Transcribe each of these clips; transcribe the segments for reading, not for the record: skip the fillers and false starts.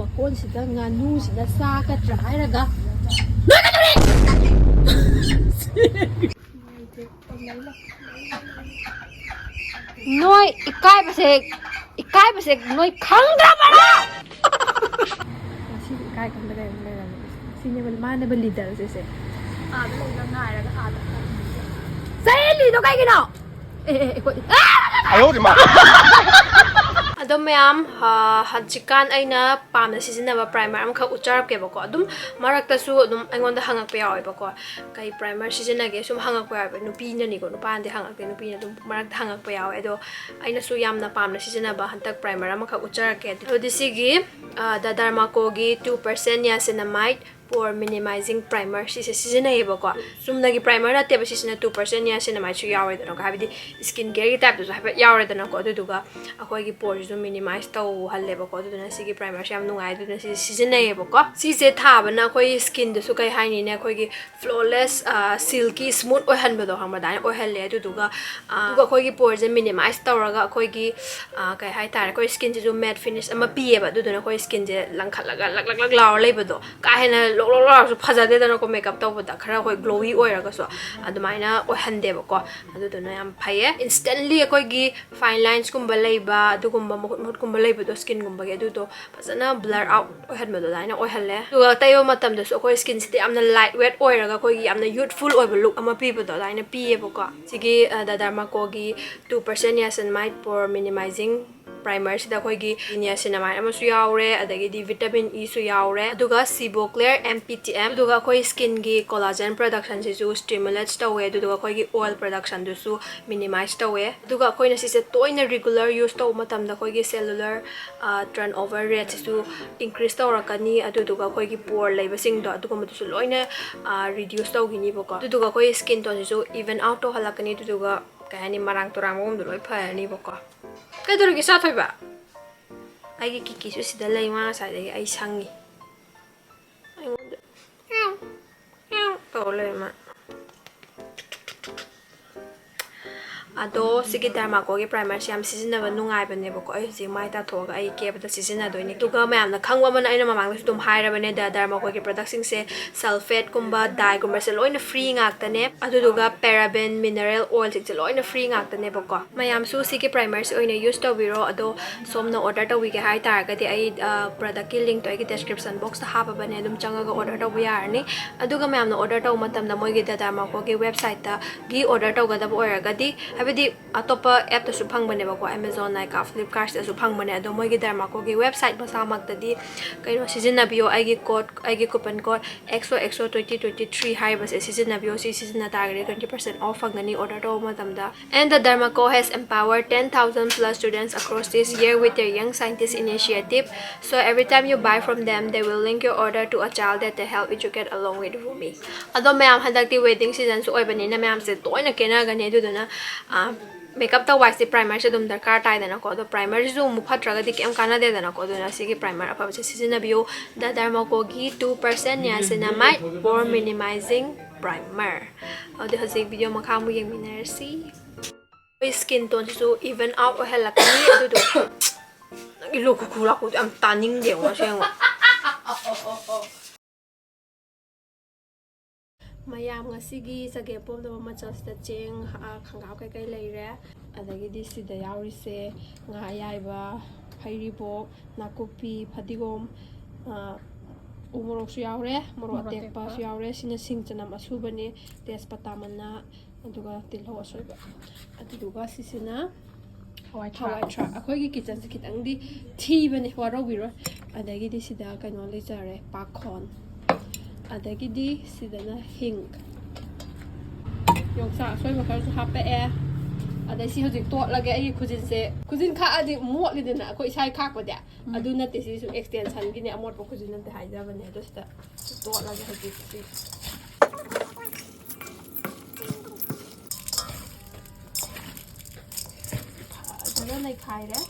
ꯃꯀꯣꯟꯁꯤꯗ ꯉꯥꯅꯨꯁꯤꯅ ꯆꯥꯒꯗ꯭ꯔꯥ ꯍꯥꯏꯔꯒ ꯅꯣꯏ ꯏꯀꯥꯏꯕꯁꯦ ꯅꯣꯏ ꯈꯪꯗ꯭ꯔꯕꯔꯥ? ꯉꯁꯤꯗꯤ ꯏꯀꯥꯏ ꯈꯪꯗ ꯂꯩꯔꯝꯃꯦ ꯁꯤꯅꯦꯕ ꯃꯥꯅꯦꯕ ꯂꯤꯗꯔꯁꯦ ꯑꯥꯗ ꯂꯩꯕ ꯉꯥꯏꯔꯒ ꯑꯥꯗ ꯆꯦꯜꯂꯤꯗꯣ ꯀꯩꯒꯤꯅꯣ? ꯑꯗꯣ ꯃꯌꯥꯝ ꯍꯧꯖꯤꯛꯀꯥꯟ ꯑꯩꯅ ꯄꯥꯝꯅ ꯁꯤꯖꯤꯟꯅꯕ ꯄ꯭ꯔꯥꯏꯃꯔ ꯑꯃꯈꯛ ꯎꯠꯆꯔꯛꯀꯦꯕꯀꯣ. ꯑꯗꯨꯝ ꯃꯔꯛꯇꯁꯨ ꯑꯗꯨꯝ ꯑꯩꯉꯣꯟꯗ ꯍꯪꯉꯛꯄ ꯌꯥꯎꯋꯦꯕꯀꯣ. ꯀꯩ ꯄ꯭ꯔꯥꯏꯃꯔ ꯁꯤꯖꯤꯟꯅꯒꯦ ꯁꯨꯝ ꯍꯪꯉꯛꯄ ꯌꯥꯎꯋꯦꯕ. ꯅꯨꯄꯤꯅꯅꯤꯀꯣ, ꯅꯨꯄꯥꯅꯗꯤ ꯍꯪꯉꯛꯇꯦ. ꯅꯨꯄꯤꯅ ꯑꯗꯨꯝ ꯃꯔꯛꯇ ꯍꯪꯉꯛꯄ ꯌꯥꯎꯋꯦ. ꯑꯗꯣ ꯑꯩꯅꯁꯨ ꯌꯥꯝꯅ ꯄꯥꯝꯅ ꯁꯤꯖꯤꯟꯅꯕ ꯍꯟꯗꯛ ꯄ꯭ꯔꯥꯏꯃꯔ ꯑꯃꯈꯛ ꯎꯠꯆꯔꯛꯀꯦ. ꯑꯗꯨꯗꯤ ꯁꯤꯒꯤ ꯗ ꯗꯔꯃꯥꯀꯣꯒꯤ 2% ꯅꯤꯌꯥꯁꯤꯅꯥꯃꯥꯏꯗ ꯄꯣꯔ ꯃꯤꯅꯤꯃꯥꯏꯖꯤꯡ ꯄ꯭ꯔꯥꯏꯃꯔ ꯁꯤꯁꯦ ꯁꯤꯖꯤꯟꯅꯩꯌꯦꯕꯀꯣ. ꯆꯨꯝꯅꯒꯤ ꯄ꯭ꯔꯥꯏꯃꯔ ꯅꯠꯇꯦꯕ, ꯁꯤꯁꯤꯅ 2% ꯅꯤꯌꯥꯁꯤꯅꯥꯃꯥꯏꯗꯁꯨ ꯌꯥꯎꯔꯦꯗꯅꯀꯣ. ꯍꯥꯏꯕꯗꯤ ꯁ꯭ꯀꯤꯟ ꯀꯦꯌꯔꯒꯤ ꯇꯥꯏꯞꯇꯁꯨ ꯍꯥꯏꯐꯦꯠ ꯌꯥꯎꯔꯦꯗꯅꯀꯣ. ꯑꯗꯨꯗꯨꯒ ꯑꯩꯈꯣꯏꯒꯤ ꯄꯣꯔꯁꯤꯁꯨ ꯃꯤꯅꯤꯃꯥꯏꯖ ꯇꯧꯍꯜꯂꯦꯕꯀꯣ. ꯑꯗꯨꯗꯨꯅ ꯁꯤꯒꯤ ꯄ꯭ꯔꯥꯏꯃꯔꯁꯦ ꯌꯥꯝ ꯅꯨꯡꯉꯥꯏ. ꯑꯗꯨꯅ ꯁꯤ ꯁꯤꯖꯤꯟꯅꯩꯌꯦꯕꯀꯣ. ꯁꯤꯁꯦ ꯊꯥꯕꯅ ꯑꯩꯈꯣꯏ ꯁ꯭ꯀꯤꯟꯗꯁꯨ ꯀꯩ ꯍꯥꯏꯅꯤꯅꯦ, ꯑꯩꯈꯣꯏꯒꯤ ꯐ꯭ꯂꯣꯂꯦꯁ ꯁꯤꯜꯀꯤ ꯁ꯭ꯃꯨꯠ ꯑꯣꯏꯍꯟꯕꯗꯣ ꯈꯪꯕ꯭ꯔꯥ, ꯑꯗꯨꯃꯥꯏꯅ ꯑꯣꯏꯍꯜꯂꯦ. ꯑꯗꯨꯗꯨꯒ ꯑꯩꯈꯣꯏꯒꯤ ꯄꯣꯔꯁꯦ ꯃꯤꯅꯤꯃꯥꯏꯖ ꯇꯧꯔꯒ ꯑꯩꯈꯣꯏꯒꯤ ꯀꯩ ꯍꯥꯏꯇꯥꯔꯦ, ꯑꯩꯈꯣꯏ ꯁ꯭ꯀꯤꯟꯁꯤꯁꯨ ꯃꯦꯠ ꯐꯤꯅꯤꯁ ꯑꯃ ꯄꯤꯌꯦꯕ. ꯑꯗꯨꯗꯨꯅ ꯑꯩꯈꯣই ꯁ꯭ꯀꯤꯟꯁꯦ ꯂꯪꯈꯠꯂꯒ ꯂꯛ ꯂꯛ ꯂꯛ ꯂꯥꯎꯔ ꯂꯩꯕꯗꯣ, ꯀꯥ ꯍꯦꯟꯅ ꯂꯣꯛ ꯂꯣꯛ ꯂꯥꯎꯔꯁꯨ ꯐꯖꯗꯦꯗꯅꯀꯣ ꯃꯦꯀꯞ ꯇꯧꯕꯗ. ꯈꯔ ꯑꯩꯈꯣꯏ ꯒ꯭ꯂꯣꯋꯤ ꯑꯣꯏꯔꯒꯁꯨ ꯑꯗꯨꯃꯥꯏꯅ ꯑꯣꯏꯍꯟꯗꯦꯕꯀꯣ. ꯑꯗꯨꯗꯨꯅ ꯌꯥꯝ ꯐꯩꯌꯦ. ꯏꯟꯁꯇꯦꯟꯠꯂꯤ ꯑꯩꯈꯣꯏꯒꯤ ꯐꯥꯏꯟ ꯂꯥꯏꯟꯁꯀꯨꯝꯕ ꯂꯩꯕ, ꯑꯗꯨꯒꯨꯝꯕ ꯃꯍꯨꯠ ꯃꯍꯨꯠꯀꯨꯝꯕ ꯂꯩꯕꯗꯣ ꯁ꯭ꯀꯤꯟꯒꯨꯝꯕꯒꯤ, ꯑꯗꯨꯗꯣ ꯐꯖꯅ ꯕ꯭ꯂꯔ ꯑꯥꯎꯠ ꯑꯣꯏꯍꯟꯕꯗꯣ ꯑꯗꯨꯃꯥꯏꯅ ꯑꯣꯏꯍꯜꯂꯦ. ꯑꯗꯨꯒ ꯇꯩꯕ ꯃꯇꯝꯗꯁꯨ ꯑꯩꯈꯣꯏ ꯁ꯭ꯀꯤꯟꯁꯤꯗ ꯌꯥꯝꯅ ꯂꯥꯏꯠ ꯋꯦꯠ ꯑꯣꯏꯔꯒ ꯑꯩꯈꯣꯏꯒꯤ ꯌꯥꯝꯅ ꯌꯨꯠꯐꯨꯜ ꯑꯣꯏꯕ ꯂꯨꯛ ꯑꯃ ꯄꯤꯕꯗꯣ ꯑꯗꯨꯃꯥꯏꯅ ꯄꯤꯌꯦꯕꯀꯣ. ꯁꯤꯒꯤ ꯗ ꯗꯔꯃꯥꯀꯣꯒꯤ 2% ꯅꯤꯌꯥꯁꯤꯅꯥꯃꯥꯏꯗ ꯄꯣꯔ ꯃꯤꯅꯤꯃꯥꯏꯖꯤꯡ ꯄ꯭ꯔꯥꯏꯃꯔꯁꯤꯗ ꯑꯩꯈꯣꯏꯒꯤ ꯅꯤꯌꯥꯁꯤꯅꯥꯃꯥꯏꯗ ꯑꯃꯁꯨ ꯌꯥꯎꯔꯦ, ꯑꯗꯒꯤꯗꯤ ꯚꯤꯇꯥꯃꯤꯟ ꯏꯁꯨ ꯌꯥꯎꯔꯦ, ꯑꯗꯨꯒ ꯁꯤꯕꯣꯀ꯭ꯂꯦꯌꯔ MPTM, ꯑꯗꯨꯒ ꯑꯩꯈꯣꯏ ꯁ꯭ꯀꯤꯟꯒꯤ ꯀꯣꯂꯥꯖꯦꯟ ꯄ꯭ꯔꯗꯛꯁꯟꯁꯤꯁꯨ ꯁ꯭ꯇꯤꯃꯨꯂꯦꯠꯁ ꯇꯧꯋꯦ. ꯑꯗꯨꯒ ꯑꯩꯈꯣꯏꯒꯤ ꯑꯣꯏꯜ ꯄ꯭ꯔꯗꯛꯁꯟꯗꯨꯁꯨ ꯃꯤꯅꯤꯃꯥꯏꯖ ꯇꯧꯋꯦ. ꯑꯗꯨꯒ ꯑꯩꯈꯣꯏꯅ ꯁꯤꯁꯦ ꯇꯣꯏꯅ ꯔꯤꯒꯨꯂꯔ ꯌꯨꯁ ꯇꯧꯕ ꯃꯇꯝꯗ ꯑꯩꯈꯣꯏꯒꯤ ꯁꯦꯂꯨꯂꯔ ꯇꯔꯟ ꯑꯣꯚꯔ ꯔꯦꯠꯁꯤꯁꯨ ꯏꯟꯀ꯭ꯔꯤꯁ ꯇꯧꯔꯛꯀꯅꯤ. ꯑꯗꯨꯗꯨꯒ ꯑꯩꯈꯣꯏꯒꯤ ꯄꯣꯔ ꯂꯩꯕꯁꯤꯡꯗꯣ ꯑꯗꯨꯒꯨꯝꯕꯗꯨꯁꯨ ꯂꯣꯏꯅ ꯔꯤꯗ꯭ꯌꯨꯁ ꯇꯧꯈꯤꯅꯤꯕꯀꯣ. ꯑꯗꯨꯗꯨꯒ ꯑꯩꯈꯣꯏ ꯁ꯭ꯀꯤꯟ ꯇꯣꯟꯁꯤꯁꯨ ꯏꯚꯟ ꯑꯥꯎꯠ ꯇꯧꯍꯜꯂꯛꯀꯅꯤ. ꯑꯗꯨꯗꯨꯒ ꯀꯩ ꯍꯥꯏꯅꯤ, ꯃꯔꯥꯡ ꯇꯨꯔꯥꯡꯕꯒꯨꯝꯕꯗꯣ ꯂꯣꯏ ꯐꯔꯅꯤꯕꯀꯣ. ꯀꯩꯗꯧꯔꯒꯦ ꯆꯥꯊꯣꯏꯕ? ꯑꯩꯒꯤ ꯀꯤꯀꯤꯁꯨ ꯁꯤꯗ ꯂꯩ. ꯃꯥ ꯉꯁꯥꯏꯗꯒꯤ ꯑꯩ ꯁꯪꯉꯤ. ꯑꯩꯉꯣꯟꯗ ꯇꯧꯔ ꯂꯩ ꯃꯥ. ꯑꯗꯣ ꯁꯤꯒꯤ ꯗꯔꯃꯥꯀꯣꯒꯤ ꯄ꯭ꯔꯥꯏꯃꯔꯁꯦ ꯌꯥꯝ ꯁꯤꯖꯤꯟꯅꯕ ꯅꯨꯡꯉꯥꯏꯕꯅꯦꯕꯀோ. ꯑꯩ ꯍꯧꯖꯤꯛ ꯃꯥꯏ ꯇꯥꯊꯣꯛꯑꯒ ꯑꯩ ꯀꯦꯕꯗ ꯁꯤꯖꯤꯟꯅꯗꯣꯏꯅꯦ. ꯑꯗꯨꯒ ꯃꯌꯥꯝꯅ ꯈꯪꯕ ꯑꯃꯅ, ꯑꯩꯅ ꯃꯃꯥꯡꯗꯁꯨ ꯑꯗꯨꯝ ꯍꯥꯏꯔꯕꯅꯦ, ꯗꯔꯃꯥꯀꯣꯒꯤ ꯄ꯭ꯔꯗꯛꯁꯤꯡꯁꯦ ꯁꯜꯐꯦꯠꯀꯨꯝꯕ, ꯗꯥꯏꯒꯨꯝꯕꯁꯦ ꯂꯣꯏꯅ ꯐ꯭ꯔꯤ ꯉꯥꯛꯇꯅꯦ. ꯑꯗꯨꯗꯨꯒ ꯄꯦꯔꯥꯕꯦꯟ, ꯃꯤꯅꯔꯦꯜ ꯑꯣꯏꯜꯁꯤꯡꯁꯦ ꯂꯣꯏꯅ ꯐ꯭ꯔꯤ ꯉꯥꯛꯇꯅꯦꯕꯀꯣ. ꯃꯌꯥꯝꯁꯨ ꯁꯤꯒꯤ ꯄ꯭ꯔꯥꯏꯃꯔꯁꯦ ꯑꯣꯏꯅ ꯌꯨꯁ ꯇꯧꯕꯤꯔో. ꯑꯗꯣ ꯁꯣꯝꯅ ꯑꯣꯔꯗꯔ ꯇꯧꯕꯤꯒꯦ ꯍꯥꯏꯇꯥꯔꯒꯗꯤ ꯑꯩ ꯄ꯭ꯔꯗꯛꯀꯤ ꯂꯤꯡꯛꯇꯣ ꯑꯩꯒꯤ ꯗꯦꯁꯀ꯭ꯔꯤꯞꯁꯟ ꯕꯣꯛꯁꯇ ꯍꯥꯞꯄꯕꯅꯦ. ꯑꯗꯨꯝ ꯆꯪꯉꯒ ꯑꯣꯔꯗꯔ ꯇꯧꯕ ꯌꯥꯔꯅꯤ. ꯑꯗꯨꯒ ꯃꯌꯥꯝꯅ ꯑꯣꯔꯗꯔ ꯇꯧꯕ ꯃꯇꯝꯗ ꯃꯣꯏꯒꯤ ꯗꯔꯃꯥꯀꯣꯒꯤ ꯋꯦꯕꯁꯥꯏꯠꯇꯒꯤ ꯑꯣꯔꯗꯔ ꯇꯧꯒꯗꯕ ꯑꯣꯏꯔꯒꯗꯤ, ꯍꯥꯏꯕꯗꯤ ꯑꯇꯣꯞꯄ ꯑꯦꯞꯇꯁꯨ ꯐꯪꯕꯅꯦꯕꯀꯣ, ꯑꯦꯃꯥꯖꯣꯟ, ꯅꯥꯏꯀꯥ, ꯐ꯭ꯂꯤꯞꯀꯥꯔꯠꯁꯤꯗꯁꯨ ꯐꯪꯕꯅꯦ. ꯑꯗꯣ ꯃꯣꯏꯒꯤ ꯗꯔꯃꯥꯀꯣꯒꯤ ꯋꯦꯕꯁꯥꯏꯠ ꯃꯁꯥꯃꯛꯇꯗꯤ ꯀꯩꯅꯣ ꯁꯤꯖꯤꯟꯅꯕꯤꯌꯣ. ꯑꯩꯒꯤ ꯀꯨꯄꯟ ꯀꯣꯗ XOXO2023 ꯍꯥꯏꯔꯤꯕꯁꯦ ꯁꯤꯖꯤꯟꯅꯕꯤꯌꯣ. ꯁꯤ ꯁꯤꯖꯤꯟꯅ ꯇꯥꯔꯒꯗꯤ 20% ꯑꯣꯐ ꯐꯪꯒꯅꯤ ꯑꯣꯔꯗर ꯇꯧꯕ ꯃꯇꯝꯗ. And the Dermaco has empowered 10,000 plus students across this year with their Young Scientist initiative. So every time you buy from them, they will link your order to a child that they help educate along with Rumi. Ado mayam handakti wedding season su oibanina mayam se toina kenagani aduduna makeup ta wise primer se dum darkar taidana ko. Ado primer su mu phatragadi kem kanadedana ko. Aduna sigi primer afa se sijinabiyo. The Dermaco gi 2% niacinamide pore minimizing primer. Ado hasig video makha mu yengminarsi. Skin tone su even out oihalakani. Adudu ilo kukula ko am taning de wa sengo. mayam ngasigi Chagempomba machasda cheng khangau kai kai leire. Adagidi sida yaurise nga ayaiba, phairibok, nakupi, phadigom, umorok su yaure, morok atekpa su yaure. Sina singchanam asubani, tejpata mana, aduga tilhau asoiba. Aduga sisina hawai thrak. Akhoi kitchen se khitangdi thibani warobiro. Adagidi sida kaino lejare pakhon. Adagidi sidana hing. Yongsa asoi bakar su hape. Adai si hojik tot lage ai khujin kha adi mot lidina akoi sai khak pade. Adu nate si su extension gini amot pa khujin nate haidabane. Ado sida tot lage hojik si. Ada nai khai re.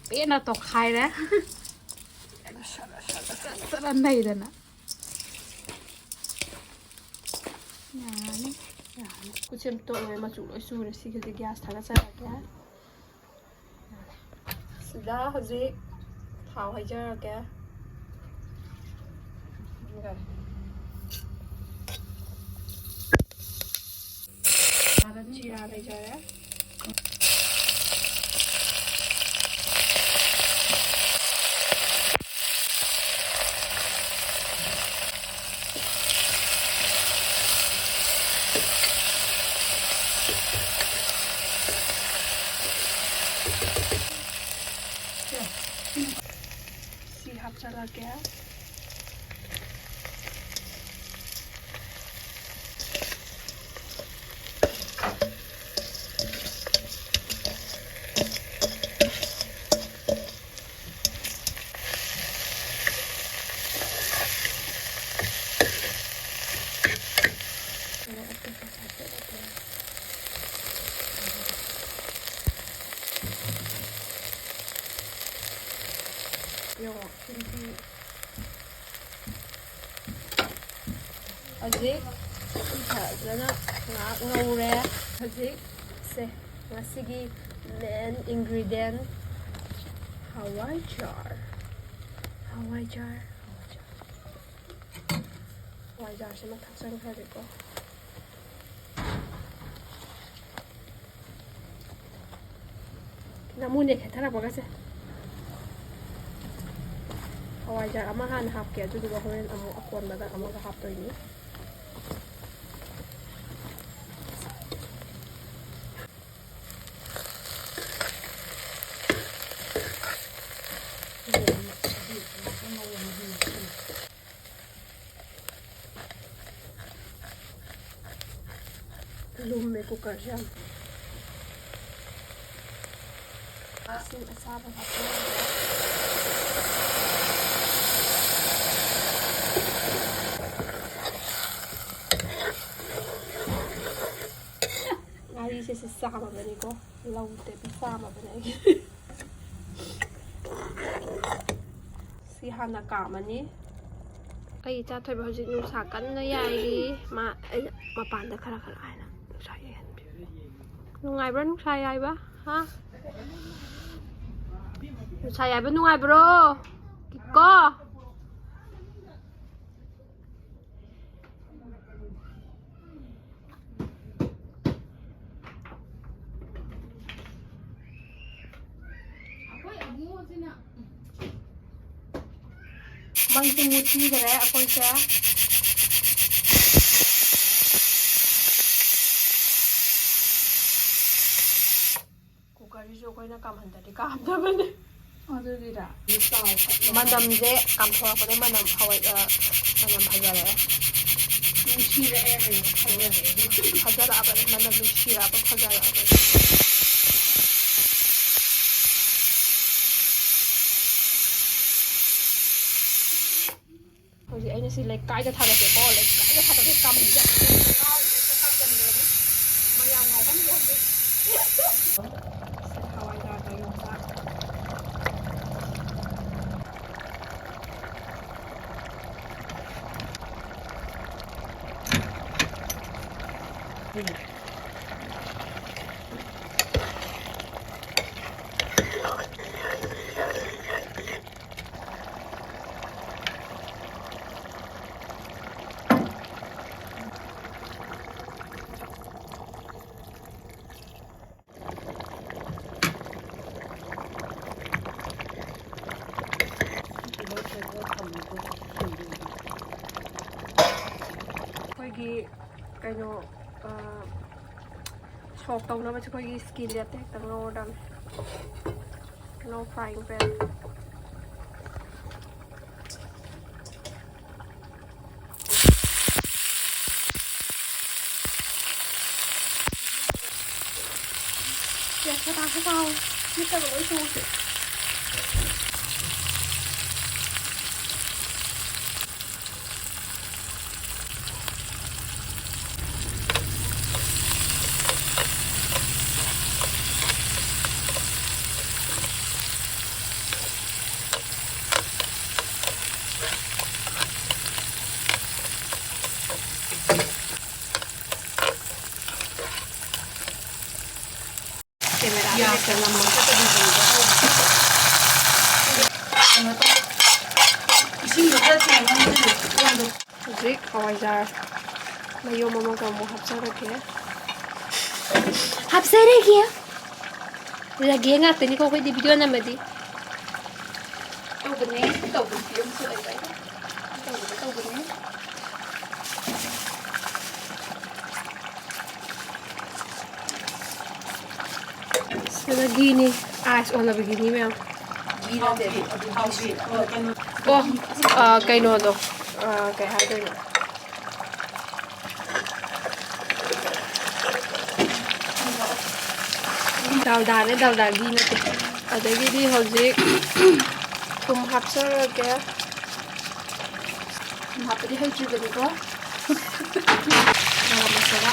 Pena to khai re. Sẵn này rồi nè. Yani. Kuchim to ngai ma chu loi su ne si ke gas thaga cha ka. Sida haji thau hai ja ka. Chira hai ja ra. Si hap chala kya. Hajik fazana ngaure hajik se ngasigi main ingredient hawai jar se mathak sang khare ko namune khethara bagase hawai jar ama han hap ke adu duga horen amu akon bada amaga hap toini lume cooker jam asin asaba hapon ngari se sama bani ko laute bi sama bani si hana kamani ai cha thoi ba hojik nu sa kan na yai ma pan da khara khara ai na nu sa yai nu ngai bro nu sa yai ba ha nu sa yai ba nu ngai bro ko mang chung muchi kare apoi se cooker jo koi na kam handa di kam da bane Aduh tidak. manam je kam thora pade manam hawai manam phajare Uchi re re. phajara apa manam shira apa phajara apa Hoje ainda se like cai da thara ke ko like cai da thara ke kam ja ngau ke kam jan de mayang ngau kan ya de hawai da ta yo sa kaino sok tau na ba choi gi skin ya te tang no dam no frying pan ya sa tao ni ta ba loi su ꯍꯧꯖꯤꯛ ꯍꯋꯥꯏꯖꯥꯔ ꯃꯌꯨꯝ ꯑꯃꯒ ꯑꯃꯨꯛ ꯍꯥꯞꯆꯔꯒꯦ ꯔꯒꯦ ꯉꯥꯛꯇꯅꯤꯀꯣ ꯑꯩꯈꯣꯏꯗꯤ video ꯅꯝꯃꯗꯤ ꯇꯧꯕꯅꯦ ꯇꯧꯕꯅꯦ ꯐꯤꯂꯝꯁꯨ ꯑꯩꯕ ꯇꯧꯕꯅꯦ ꯁꯤꯗ ꯘꯤꯅꯤ ꯑꯥꯏꯁ ꯑꯣꯜꯂꯕ ꯘꯤꯅꯤ ꯃꯌꯥꯝ ꯑꯣ ꯀꯩꯅꯣꯗꯣ ꯀꯩ ꯍꯥꯏꯗꯣꯏꯅꯣ ꯗꯥꯜꯗꯥꯅꯦ ꯗꯥꯜꯗꯥ ꯘꯤ ꯅꯠꯇꯦ ꯑꯗꯒꯤꯗꯤ ꯍꯧꯖꯤꯛ ꯊꯨꯝ ꯍꯥꯞꯆꯔꯒꯦ ꯊꯨꯝ ꯍꯥꯞꯄꯗꯤ ꯍꯩꯇ꯭ꯔꯤꯕꯅꯤꯀꯣ ꯒꯔꯝ ꯃꯁꯥꯂꯥ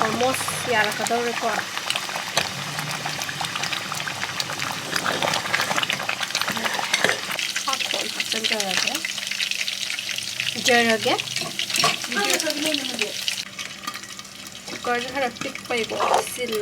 almost yarakadaureko popcorn hapchanjarage jarage kukkar khara pikpaiko silli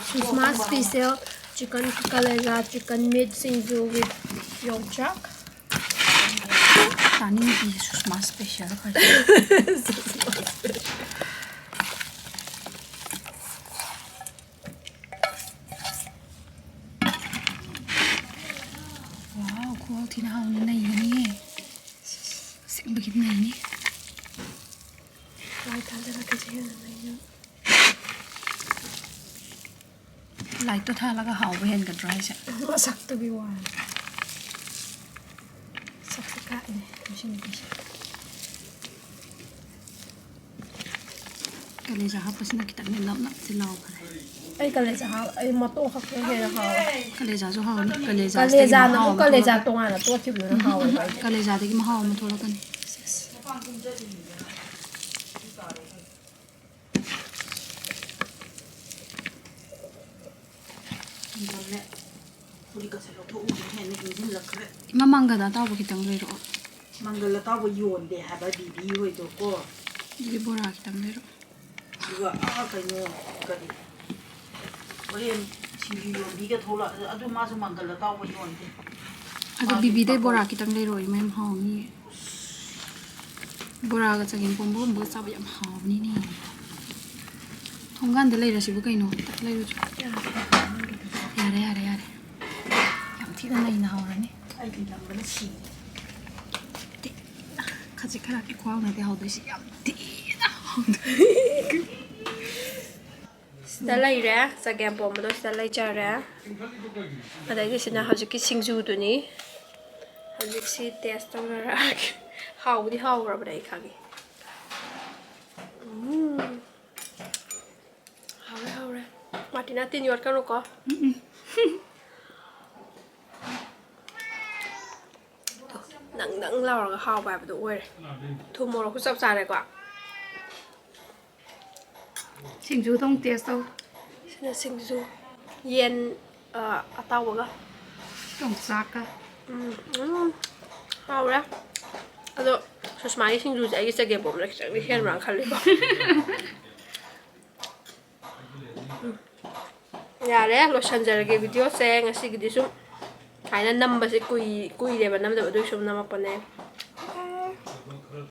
Christmas special chicken kaleza chicken meat singju with yogurt. Tani di Christmas special kar. Wow, cool tina hauna nai ni. Sing bagit nai ni. Lai thalera ke jena nai. Light to tha laga haw hen ka dry se. Masak to bi wan. Sak ka ni machine ni. Kaleza ha pasina kita ni lam nak silaw kar. Ai kaleza ha ai mato khak ke hera ha. Kaleza zo haw ni kaleza Kaleza na ko kaleza tonga na to ki bu na ha wa. Kaleza de ki ma haw ma thola kan. Ima mangala tawo kitang lero. Mangala tawo yonde haba bibi hoido ko. Di bora kitang lero. Diga kaino kari. Oren sinju yondiga thola adu masu mangala tawo yonde. Ado bibi de bora kitang lero imem haw ni. Bora ga Chagempomba bo sabu yam haw ni ni. Thonggan de leira sibu kaino tak leiro. Yare yare yare. Yam thina nai na hawrani. Ai di lambana si. Kaji khara ki khwaw na de haw de si yam thina. Sida laire Chagempomba do sida lai jare. Adagi sina hajiki singju duni. Hajik si taste tawra hawdi hawra brai khagi. Hawra. Martina tin yor kanu ko. Nang lauraga haw ba badu oire. Thum moro ku chap chare ko. Singju tong taste taw. Sina singju yen atawaga. Tong saka. Hawra. Ado susmani singju ai Chagempomba la chang hen rang khali ko. Yare lo sanjarage video se ngasi gidi sum kaina number se kui de ba namda do sum namakpane